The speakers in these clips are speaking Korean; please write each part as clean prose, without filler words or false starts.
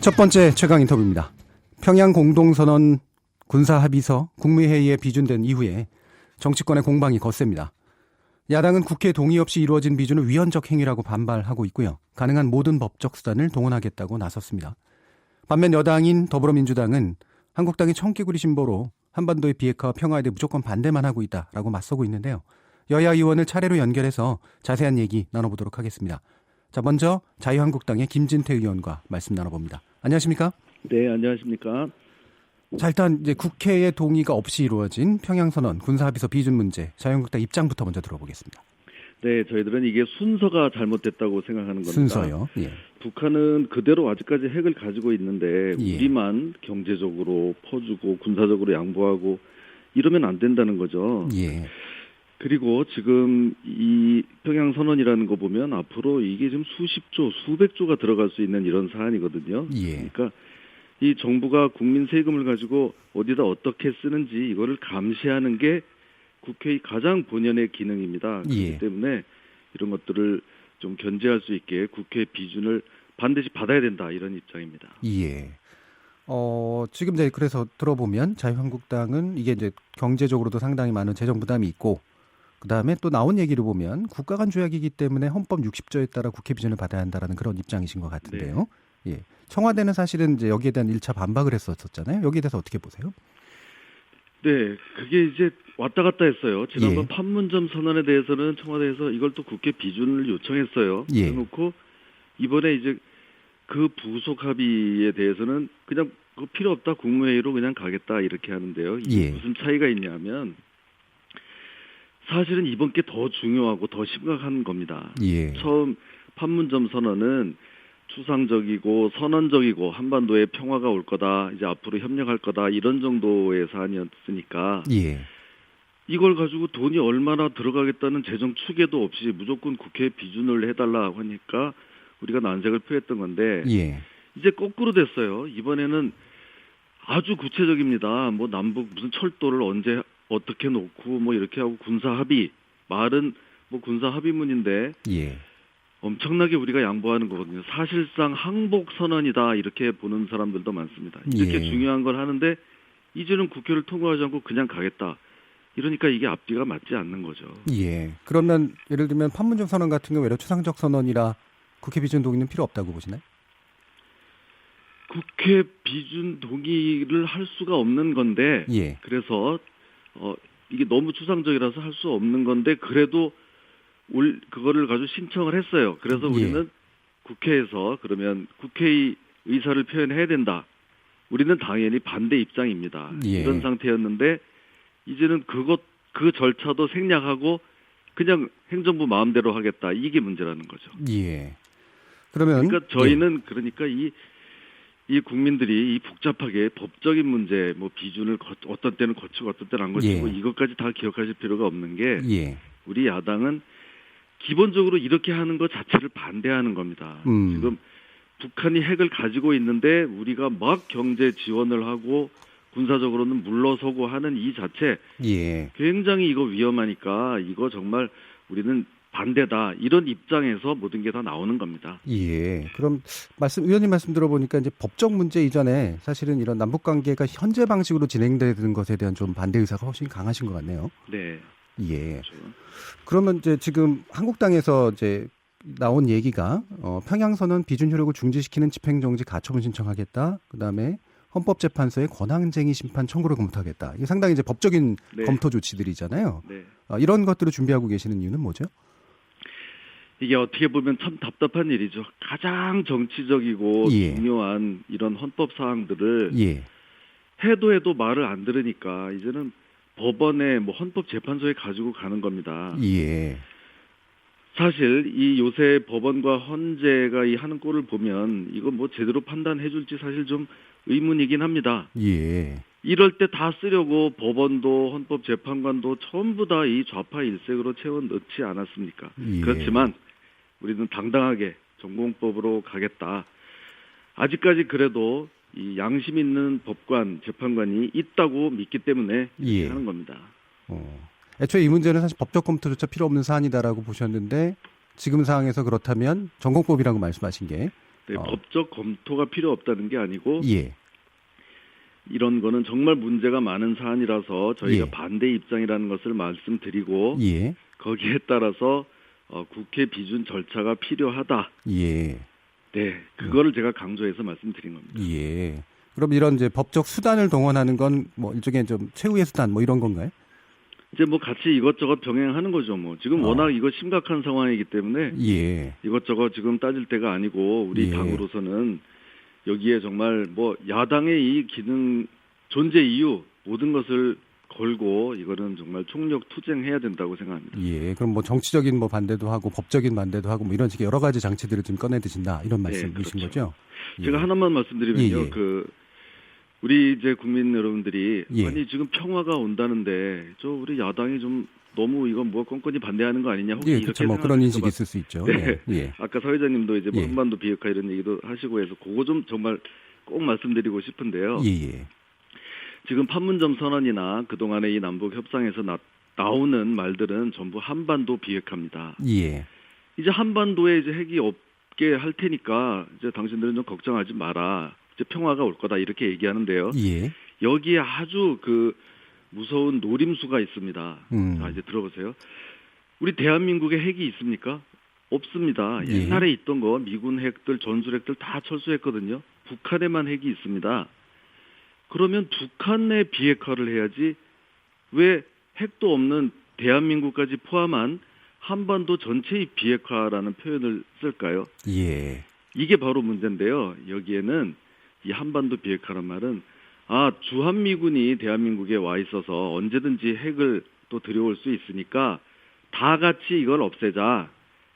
첫 번째 최강 인터뷰입니다. 평양 공동선언 군사합의서 국무회의에 비준된 이후에 정치권의 공방이 거셉니다. 야당은 국회 동의 없이 이루어진 비준을 위헌적 행위라고 반발하고 있고요. 가능한 모든 법적 수단을 동원하겠다고 나섰습니다. 반면 여당인 더불어민주당은 한국당이 청개구리 심보로 한반도의 비핵화와 평화에 대해 무조건 반대만 하고 있다라고 맞서고 있는데요. 여야 의원을 차례로 연결해서 자세한 얘기 나눠보도록 하겠습니다. 자, 먼저 자유한국당의 김진태 의원과 말씀 나눠봅니다. 안녕하십니까? 네, 안녕하십니까? 자, 일단 이제 국회의 동의가 없이 이루어진 평양선언 군사합의서 비준 문제, 자유한국당 입장부터 먼저 들어보겠습니다. 네, 저희들은 이게 순서가 잘못됐다고 생각하는 겁니다. 순서요? 예. 북한은 그대로 아직까지 핵을 가지고 있는데 예. 우리만 경제적으로 퍼주고 군사적으로 양보하고 이러면 안 된다는 거죠. 예. 그리고 지금 이 평양선언이라는 거 보면 앞으로 이게 좀 수십조, 수백조가 들어갈 수 있는 이런 사안이거든요. 예. 그러니까 이 정부가 국민 세금을 가지고 어디다 어떻게 쓰는지 이거를 감시하는 게 국회의 가장 본연의 기능입니다. 그렇기 예. 때문에 이런 것들을 좀 견제할 수 있게 국회 비준을 반드시 받아야 된다, 이런 입장입니다. 예. 지금 이제 그래서 들어보면 자유한국당은 이게 이제 경제적으로도 상당히 많은 재정 부담이 있고, 그 다음에 또 나온 얘기를 보면 국가 간 조약이기 때문에 헌법 60조에 따라 국회 비준을 받아야 한다라는 그런 입장이신 것 같은데요. 네. 예. 청와대는 사실은 이제 여기에 대한 1차 반박을 했었잖아요. 여기에 대해서 어떻게 보세요? 네, 그게 이제 왔다 갔다 했어요. 지난번 예. 판문점 선언에 대해서는 청와대에서 이걸 또 국회 비준을 요청했어요. 예. 그래놓고 이번에 이제 그 부속 합의에 대해서는 그냥 그 필요 없다, 국무회의로 그냥 가겠다, 이렇게 하는데요. 이게 예. 무슨 차이가 있냐면 사실은 이번 게 더 중요하고 더 심각한 겁니다. 예. 처음 판문점 선언은 추상적이고 선언적이고 한반도에 평화가 올 거다, 이제 앞으로 협력할 거다, 이런 정도의 사안이었으니까 예. 이걸 가지고 돈이 얼마나 들어가겠다는 재정 추계도 없이 무조건 국회에 비준을 해달라고 하니까 우리가 난색을 표했던 건데 예. 이제 거꾸로 됐어요. 이번에는 아주 구체적입니다. 뭐 남북 무슨 철도를 언제 어떻게 놓고 뭐 이렇게 하고 군사 합의, 말은 뭐 군사 합의문인데 예. 엄청나게 우리가 양보하는 거거든요. 사실상 항복 선언이다, 이렇게 보는 사람들도 많습니다. 이렇게 예. 중요한 걸 하는데 이제는 국회를 통과하지 않고 그냥 가겠다. 이러니까 이게 앞뒤가 맞지 않는 거죠. 예. 그러면 예를 들면 판문점 선언 같은 경우 외려 추상적 선언이라 국회 비준 동의는 필요 없다고 보시나요? 국회 비준 동의를 할 수가 없는 건데 예. 그래서 이게 너무 추상적이라서 할 수 없는 건데 그래도 그거를 가지고 신청을 했어요. 그래서 우리는 국회에서 그러면 국회의 의사를 표현해야 된다. 우리는 당연히 반대 입장입니다. 예. 이런 상태였는데 이제는 그 절차도 생략하고 그냥 행정부 마음대로 하겠다. 이게 문제라는 거죠. 예. 그러면 그러니까 저희는 그러니까 이 국민들이 이 복잡하게 법적인 문제, 뭐 비준을 어떤 때는 거치고 어떤 때는 안 거치고 이것까지 다 기억하실 필요가 없는 게 우리 야당은 기본적으로 이렇게 하는 것 자체를 반대하는 겁니다. 지금 북한이 핵을 가지고 있는데 우리가 막 경제 지원을 하고 군사적으로는 물러서고 하는 이 자체 굉장히 이거 위험하니까 이거 정말 우리는 반대다, 이런 입장에서 모든 게 다 나오는 겁니다. 예. 그럼 의원님 말씀 들어보니까 이제 법적 문제 이전에 사실은 이런 남북 관계가 현재 방식으로 진행되는 것에 대한 좀 반대 의사가 훨씬 강하신 것 같네요. 네. 예. 그렇죠. 그러면 이제 지금 한국당에서 이제 나온 얘기가 평양선언 비준 효력을 중지시키는 집행정지 가처분 신청하겠다. 그다음에 헌법재판소에 권한쟁의 심판 청구를 검토하겠다. 이게 상당히 이제 법적인 검토 조치들이잖아요. 네. 이런 것들을 준비하고 계시는 이유는 뭐죠? 이게 어떻게 보면 참 답답한 일이죠. 가장 정치적이고 중요한 이런 헌법 사항들을 해도 말을 안 들으니까 이제는 법원에 뭐 헌법재판소에 가지고 가는 겁니다. 사실 이 요새 법원과 헌재가 이 하는 꼴을 보면 이거 뭐 제대로 판단해 줄지 사실 좀 의문이긴 합니다. 이럴 때 다 쓰려고 법원도 헌법재판관도 전부 다 이 좌파 일색으로 채워 넣지 않았습니까? 그렇지만 우리는 당당하게 전공법으로 가겠다. 아직까지 그래도 이 양심 있는 법관, 재판관이 있다고 믿기 때문에 하는 겁니다. 애초에 이 문제는 사실 법적 검토조차 필요 없는 사안이다라고 보셨는데 지금 상황에서 그렇다면 전공법이라고 말씀하신 게 네, 법적 검토가 필요 없다는 게 아니고 예. 이런 거는 정말 문제가 많은 사안이라서 저희가 예. 반대 입장이라는 것을 말씀드리고 예. 거기에 따라서 국회 비준 절차가 필요하다. 예. 네, 그거를 제가 강조해서 말씀드린 겁니다. 예. 그럼 이런 이제 법적 수단을 동원하는 건 뭐 일종의 좀 최후의 수단 뭐 이런 건가요? 이제 뭐 같이 이것저것 병행하는 거죠. 뭐 지금 워낙 이거 심각한 상황이기 때문에 예. 이것저것 지금 따질 때가 아니고 우리 예. 당으로서는 여기에 정말 뭐 야당의 이 기능 존재 이유 모든 것을 걸고 이거는 정말 총력 투쟁해야 된다고 생각합니다. 예. 그럼 뭐 정치적인 뭐 반대도 하고 법적인 반대도 하고 뭐 이런 식의 여러 가지 장치들을 지금 꺼내 드신다 이런 말씀이신 그렇죠. 거죠? 예. 제가 하나만 말씀드리면요. 예. 우리 이제 국민 여러분들이 예. 아니 지금 평화가 온다는데 우리 야당이 좀 너무 이건 뭐 꼼꼼히 반대하는 거 아니냐 혹시 예, 이렇게 그렇죠. 뭐 그런 인식이 것 있을 수 있죠. 네. 예. 아까 서 회장님도 이제 뭐 예. 한반도 비핵화 이런 얘기도 하시고 해서 그거 좀 정말 꼭 말씀드리고 싶은데요. 예. 지금 판문점 선언이나 그동안의 이 남북 협상에서 나오는 말들은 전부 한반도 비핵화입니다. 예. 이제 한반도에 이제 핵이 없게 할 테니까 이제 당신들은 좀 걱정하지 마라. 이제 평화가 올 거다 이렇게 얘기하는데요. 예. 여기에 아주 무서운 노림수가 있습니다. 자, 이제 들어보세요. 우리 대한민국에 핵이 있습니까? 없습니다. 예. 옛날에 있던 거 미군 핵들, 전술핵들 다 철수했거든요. 북한에만 핵이 있습니다. 그러면 북한 내 비핵화를 해야지 왜 핵도 없는 대한민국까지 포함한 한반도 전체의 비핵화라는 표현을 쓸까요? 예. 이게 바로 문제인데요. 여기에는 이 한반도 비핵화란 말은 주한미군이 대한민국에 와 있어서 언제든지 핵을 또 들여올 수 있으니까 다 같이 이걸 없애자.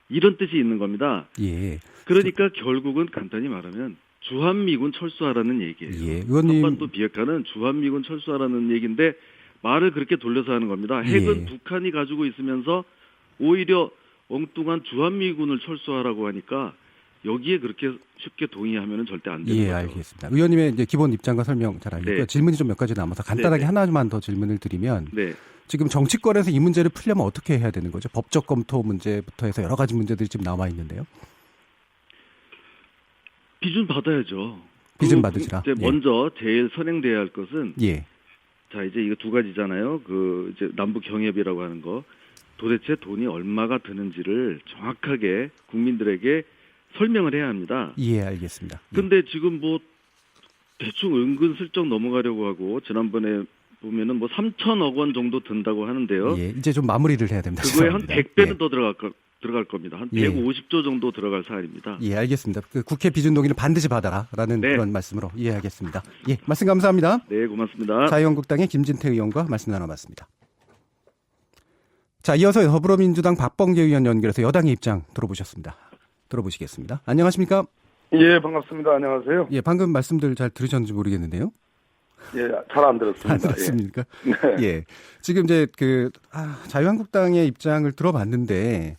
이런 뜻이 있는 겁니다. 예. 그러니까 결국은 간단히 말하면 주한미군 철수하라는 얘기예요. 예. 의원님. 한반도 비핵화는 주한미군 철수하라는 얘기인데 말을 그렇게 돌려서 하는 겁니다. 핵은 북한이 가지고 있으면서 오히려 엉뚱한 주한미군을 철수하라고 하니까 여기에 그렇게 쉽게 동의하면 절대 안 되는 거죠. 알겠습니다. 의원님의 이제 기본 입장과 설명 잘 알겠고요. 네. 질문이 좀 몇 가지 남아서 간단하게 네. 하나만 더 질문을 드리면 네. 지금 정치권에서 이 문제를 풀려면 어떻게 해야 되는 거죠? 법적 검토 문제부터 해서 여러 가지 문제들이 지금 남아 있는데요. 비준 받아야죠. 비준 받으시라. 이제 먼저 제일 선행돼야 할 것은 자 이제 이거 두 가지잖아요. 이제 남북 경협이라고 하는 거 도대체 돈이 얼마가 드는지를 정확하게 국민들에게 설명을 해야 합니다. 예, 알겠습니다. 근데 지금 뭐 대충 은근슬쩍 넘어가려고 하고 지난번에 보면은 뭐 3천억 원 정도 든다고 하는데요. 예, 이제 좀 마무리를 해야 됩니다. 그거에 한 죄송합니다. 100배는 더 들어갈 겁니다. 한 150조 정도 들어갈 사안입니다. 예, 알겠습니다. 국회 비준 동의를 반드시 받아라라는 그런 말씀으로 이해하겠습니다. 예, 말씀 감사합니다. 네, 고맙습니다. 자유한국당의 김진태 의원과 말씀 나눠봤습니다. 자, 이어서 더불어민주당 박범계 의원 연결해서 여당의 입장 들어보셨습니다. 들어보시겠습니다. 안녕하십니까? 예, 반갑습니다. 안녕하세요. 예, 방금 말씀들 잘 들으셨는지 모르겠는데요. 예, 잘 안 들었습니다. 안 들었습니까? 네. 예. 지금 이제 자유한국당의 입장을 들어봤는데,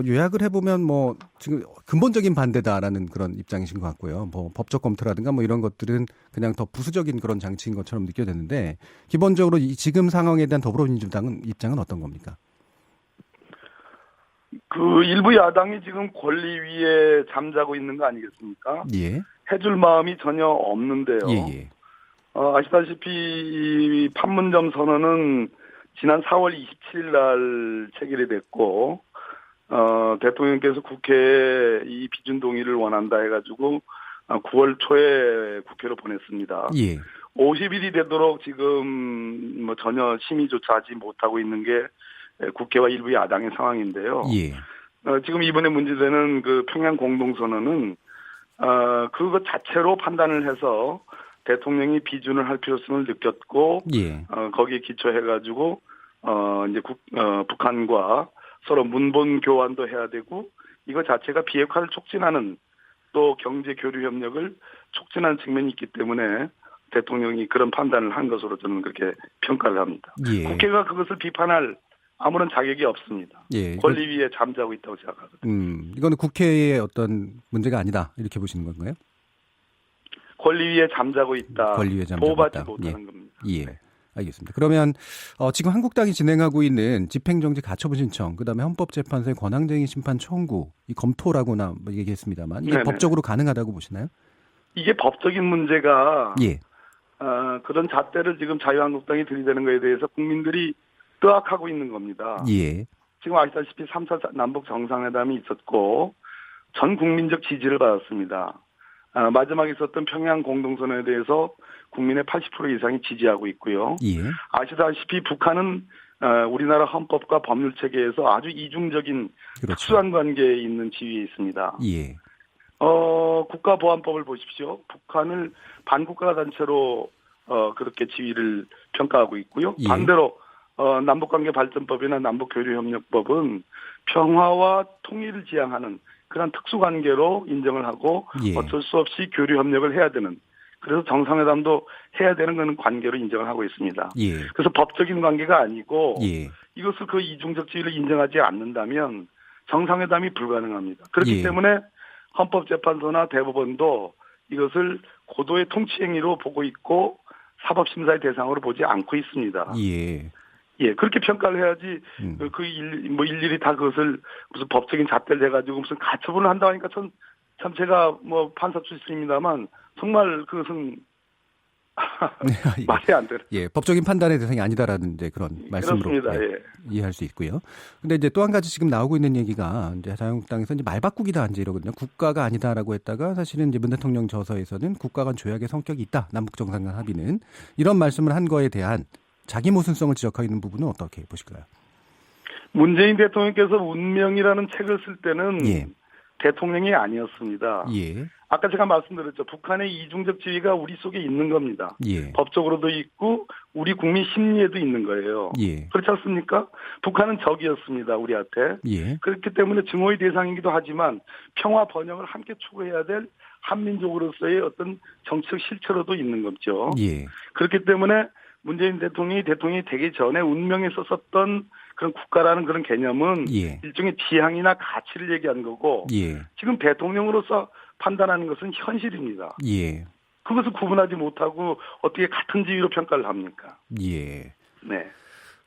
요약을 해보면 뭐, 지금 근본적인 반대다라는 그런 입장이신 것 같고요. 뭐, 법적 검토라든가 뭐 이런 것들은 그냥 더 부수적인 그런 장치인 것처럼 느껴졌는데, 기본적으로 이 지금 상황에 대한 더불어민주당은 입장은 어떤 겁니까? 일부 야당이 지금 권리 위에 잠자고 있는 거 아니겠습니까? 예. 해줄 마음이 전혀 없는데요. 예. 아시다시피 이 판문점 선언은 지난 4월 27일 날 체결이 됐고, 대통령께서 국회에 이 비준 동의를 원한다 해가지고 9월 초에 국회로 보냈습니다. 예. 50일이 되도록 지금 뭐 전혀 심의조차 하지 못하고 있는 게 국회와 일부 야당의 상황인데요. 예. 지금 이번에 문제되는 평양 공동선언은 그것 자체로 판단을 해서 대통령이 비준을 할 필요성을 느꼈고, 거기에 기초해가지고 이제 북한과 서로 문본 교환도 해야 되고, 이거 자체가 비핵화를 촉진하는 또 경제 교류 협력을 촉진하는 측면이 있기 때문에 대통령이 그런 판단을 한 것으로 저는 그렇게 평가를 합니다. 국회가 그것을 비판할 아무런 자격이 없습니다. 권리 위에 잠자고 있다고 생각하거든요. 이거는 국회의 어떤 문제가 아니다 이렇게 보시는 건가요? 권리 위에 잠자고 있다. 권리 위에 잠자고 보호받지 있다. 못하는 겁니다. 예. 네. 알겠습니다. 그러면 지금 한국당이 진행하고 있는 집행정지 가처분 신청, 그다음에 헌법재판소의 권한쟁의 심판 청구, 이 검토라고나 뭐 얘기했습니다만 이게 네네. 법적으로 가능하다고 보시나요? 이게 법적인 문제가 예. 그런 잣대를 지금 자유한국당이 들이대는 것에 대해서 국민들이 뜨악하고 있는 겁니다. 예. 지금 아시다시피 3차 남북 정상회담이 있었고 전 국민적 지지를 받았습니다. 마지막에 있었던 평양 공동선언에 대해서 국민의 80% 이상이 지지하고 있고요. 예. 아시다시피 북한은 우리나라 헌법과 법률 체계에서 아주 이중적인 그렇죠. 특수한 관계에 있는 지위에 있습니다. 예. 국가보안법을 보십시오. 북한을 반국가 단체로 그렇게 지위를 평가하고 있고요. 예. 반대로 남북관계 발전법이나 남북교류협력법은 평화와 통일을 지향하는 그런 특수관계로 인정을 하고 예. 어쩔 수 없이 교류협력을 해야 되는, 그래서 정상회담도 해야 되는 그런 관계로 인정을 하고 있습니다. 예. 그래서 법적인 관계가 아니고 예. 이것을 그 이중적 지위를 인정하지 않는다면 정상회담이 불가능합니다. 그렇기 예. 때문에 헌법재판소나 대법원도 이것을 고도의 통치행위로 보고 있고 사법심사의 대상으로 보지 않고 있습니다. 예. 예, 그렇게 평가를 해야지, 일일이 다 그것을 무슨 법적인 잣대를 해가지고 무슨 가처분을 한다고 하니까 참 제가 뭐 판사 출신입니다만 정말 그것은 말이 안 되는. 예, 법적인 판단의 대상이 아니다라는 이제 그런 말씀으로 그렇습니다. 예. 이해할 수 있고요. 근데 이제 또 한 가지 지금 나오고 있는 얘기가 이제 자유한국당에서 이제 말 바꾸기다 이제 이러거든요. 국가가 아니다라고 했다가 사실은 이제 문 대통령 저서에서는 국가 간 조약의 성격이 있다. 남북 정상간 합의는 이런 말씀을 한 거에 대한 자기 모순성을 지적하고 있는 부분은 어떻게 보실까요? 문재인 대통령께서 운명이라는 책을 쓸 때는 예. 대통령이 아니었습니다. 예. 아까 제가 말씀드렸죠. 북한의 이중적 지위가 우리 속에 있는 겁니다. 예. 법적으로도 있고 우리 국민 심리에도 있는 거예요. 예. 그렇지 않습니까? 북한은 적이었습니다. 우리한테. 예. 그렇기 때문에 증오의 대상이기도 하지만 평화 번영을 함께 추구해야 될 한민족으로서의 어떤 정책 실체로도 있는 거죠. 예. 그렇기 때문에 문재인 대통령이 되기 전에 운명에 썼었던 그런 국가라는 그런 개념은 예. 일종의 지향이나 가치를 얘기한 거고 예. 지금 대통령으로서 판단하는 것은 현실입니다. 예. 그것을 구분하지 못하고 어떻게 같은 지위로 평가를 합니까? 예. 네.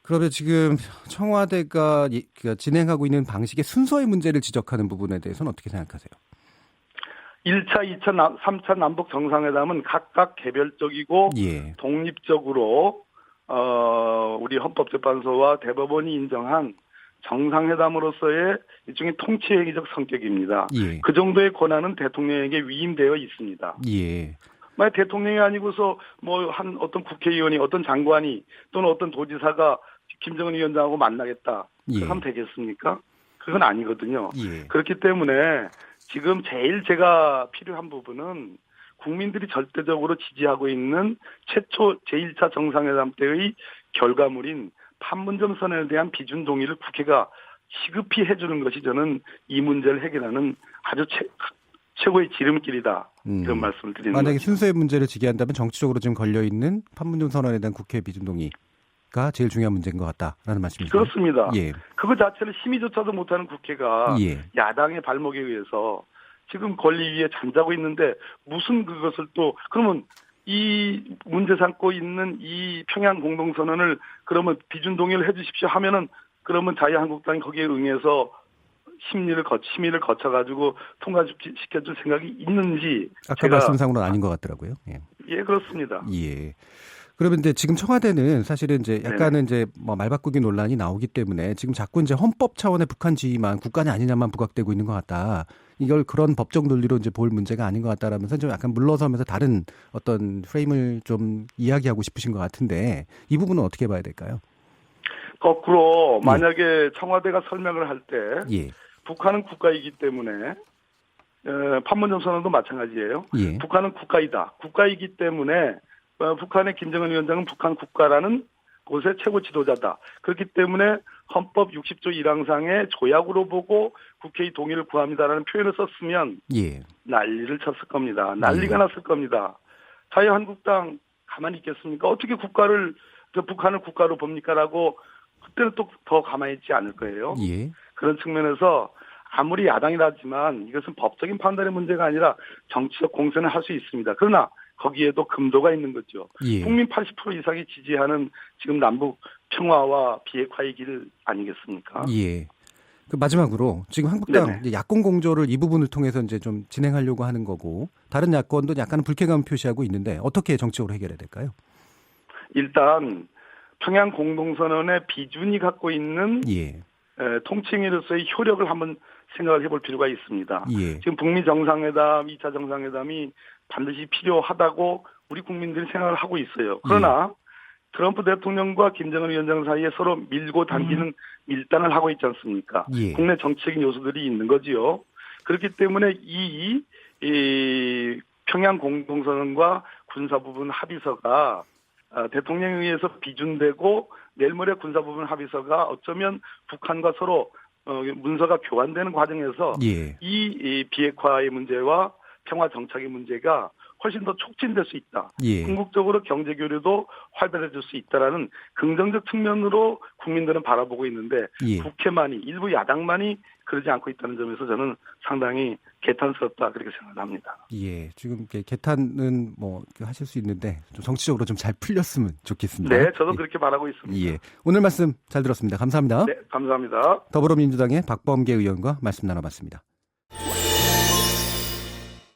그러면 지금 청와대가 진행하고 있는 방식의 순서의 문제를 지적하는 부분에 대해서는 어떻게 생각하세요? 1차, 2차, 3차 남북 정상회담은 각각 개별적이고 예. 독립적으로 우리 헌법재판소와 대법원이 인정한 정상회담으로서의 일종의 통치행위적 성격입니다. 예. 그 정도의 권한은 대통령에게 위임되어 있습니다. 예. 만약 대통령이 아니고서 뭐 한 어떤 국회의원이 어떤 장관이 또는 어떤 도지사가 김정은 위원장하고 만나겠다. 예. 그럼 되겠습니까? 그건 아니거든요. 예. 그렇기 때문에 지금 제일 제가 필요한 부분은 국민들이 절대적으로 지지하고 있는 최초 제1차 정상회담 때의 결과물인 판문점 선언에 대한 비준 동의를 국회가 시급히 해주는 것이 저는 이 문제를 해결하는 아주 최고의 지름길이다. 이런 말씀을 드리는 만약에 거죠. 순서의 문제를 지게한다면 정치적으로 지금 걸려있는 판문점 선언에 대한 국회 비준 동의가 제일 중요한 문제인 것 같다라는 말씀이시죠? 그렇습니다. 예. 그거 자체를 심의조차도 못하는 국회가 예. 야당의 발목에 의해서 지금 권리 위에 잠자고 있는데 무슨 그것을 또 그러면 이 문제 삼고 있는 이 평양 공동선언을 그러면 비준 동의를 해 주십시오 하면은 그러면 자유한국당이 거기에 응해서 심의를 거쳐가지고 통과시켜줄 생각이 있는지. 아까 말씀상으로는 아닌 것 같더라고요. 예. 예, 그렇습니다. 예. 그러면 이제 지금 청와대는 사실은 이제 약간은 이제 뭐 말 바꾸기 논란이 나오기 때문에 지금 자꾸 이제 헌법 차원의 북한 지위만 국가냐 아니냐만 부각되고 있는 것 같다. 이걸 그런 법적 논리로 이제 볼 문제가 아닌 것 같다라면서 좀 약간 물러서면서 다른 어떤 프레임을 좀 이야기하고 싶으신 것 같은데 이 부분은 어떻게 봐야 될까요? 거꾸로 만약에 청와대가 설명을 할 때 예. 북한은 국가이기 때문에 판문점 선언도 마찬가지예요. 예. 북한은 국가이다. 국가이기 때문에 북한의 김정은 위원장은 북한 국가라는 곳의 최고 지도자다. 그렇기 때문에 헌법 60조 1항상의 조약으로 보고 국회의 동의를 구합니다라는 표현을 썼으면 예. 난리를 쳤을 겁니다. 난리가 났을 겁니다. 자유한국당 가만히 있겠습니까? 어떻게 북한을 국가로 봅니까라고 그때는 또 더 가만히 있지 않을 거예요. 예. 그런 측면에서 아무리 야당이라지만 이것은 법적인 판단의 문제가 아니라 정치적 공세는 할 수 있습니다. 그러나 거기에도 금도가 있는 거죠. 예. 국민 80% 이상이 지지하는 지금 남북 평화와 비핵화의 길 아니겠습니까? 예. 그 마지막으로 지금 한국당 이제 야권 공조를 이 부분을 통해서 이제 좀 진행하려고 하는 거고 다른 야권도 약간은 불쾌감을 표시하고 있는데 어떻게 정치적으로 해결해야 될까요? 일단 평양 공동선언의 비준이 갖고 있는 예. 통칭으로서의 효력을 한번 생각을 해볼 필요가 있습니다. 예. 지금 북미 정상회담, 2차 정상회담이 반드시 필요하다고 우리 국민들이 생각을 하고 있어요. 그러나 트럼프 대통령과 김정은 위원장 사이에 서로 밀고 당기는 밀당을 하고 있지 않습니까? 예. 국내 정치적인 요소들이 있는 거지요. 그렇기 때문에 이 평양 공동선언과 군사부분 합의서가 대통령에 의해서 비준되고 내일 모레 군사부분 합의서가 어쩌면 북한과 서로 문서가 교환되는 과정에서 예. 이 비핵화의 문제와 평화 정착의 문제가 훨씬 더 촉진될 수 있다. 예. 궁극적으로 경제 교류도 활발해질 수 있다라는 긍정적 측면으로 국민들은 바라보고 있는데 예. 국회만이 일부 야당만이 그러지 않고 있다는 점에서 저는 상당히 개탄스럽다 그렇게 생각합니다. 예, 지금 개탄은 뭐 하실 수 있는데 좀 정치적으로 좀 잘 풀렸으면 좋겠습니다. 네, 저도 예. 그렇게 바라고 있습니다. 예, 오늘 말씀 잘 들었습니다. 감사합니다. 네, 감사합니다. 더불어민주당의 박범계 의원과 말씀 나눠봤습니다.